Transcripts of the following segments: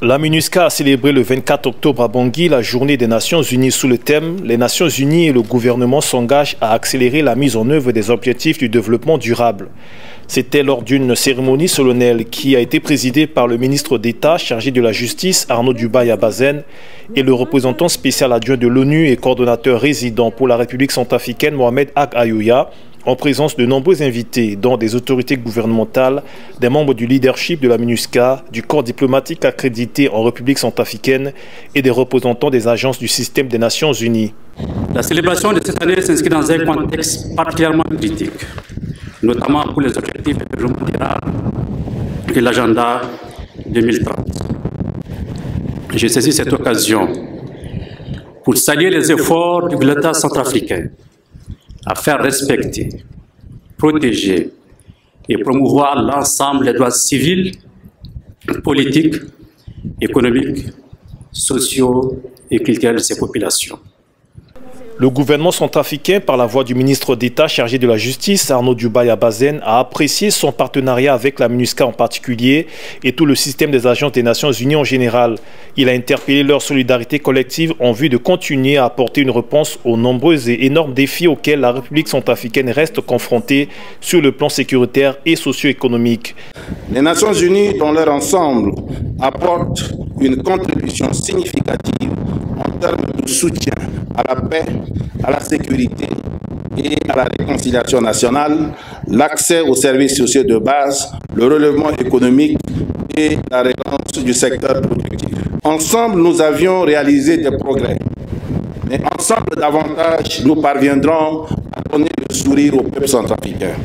La MINUSCA a célébré le 24 octobre à Bangui la journée des Nations Unies sous le thème « Les Nations Unies et le gouvernement s'engagent à accélérer la mise en œuvre des objectifs du développement durable ». C'était lors d'une cérémonie solennelle qui a été présidée par le ministre d'État chargé de la Justice Arnaud Dubaï-Abazen et le représentant spécial adjoint de l'ONU et coordonnateur résident pour la République centrafricaine Mohamed Ag Ayouya, en présence de nombreux invités, dont des autorités gouvernementales, des membres du leadership de la MINUSCA, du corps diplomatique accrédité en République centrafricaine et des représentants des agences du système des Nations Unies. La célébration de cette année s'inscrit dans un contexte particulièrement critique, notamment pour les objectifs de développement durable et l'agenda 2030. Je saisis cette occasion pour saluer les efforts de l'État centrafricain à faire respecter, protéger et promouvoir l'ensemble des droits civils, politiques, économiques, sociaux et culturels de ces populations. Le gouvernement centrafricain, par la voix du ministre d'État chargé de la Justice, Arnaud Dubaï-Abazen, a apprécié son partenariat avec la MINUSCA en particulier et tout le système des agences des Nations Unies en général. Il a interpellé leur solidarité collective en vue de continuer à apporter une réponse aux nombreux et énormes défis auxquels la République centrafricaine reste confrontée sur le plan sécuritaire et socio-économique. Les Nations Unies, dans leur ensemble, apportent une contribution significative en termes de soutien à la paix, à la sécurité et à la réconciliation nationale, l'accès aux services sociaux de base, le relèvement économique et la relance du secteur productif. Ensemble, nous avions réalisé des progrès, mais ensemble davantage, nous parviendrons à donner le sourire au peuple centrafricain.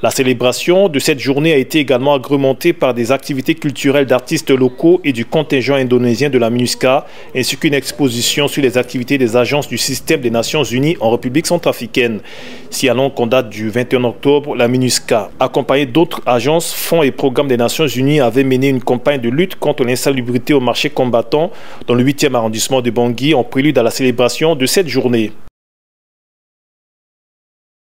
La célébration de cette journée a été également agrémentée par des activités culturelles d'artistes locaux et du contingent indonésien de la MINUSCA, ainsi qu'une exposition sur les activités des agences du système des Nations Unies en République centrafricaine. Signalons qu'en date du 21 octobre, la MINUSCA, accompagnée d'autres agences, fonds et programmes des Nations Unies, avait mené une campagne de lutte contre l'insalubrité au marché combattant dans le 8e arrondissement de Bangui en prélude à la célébration de cette journée.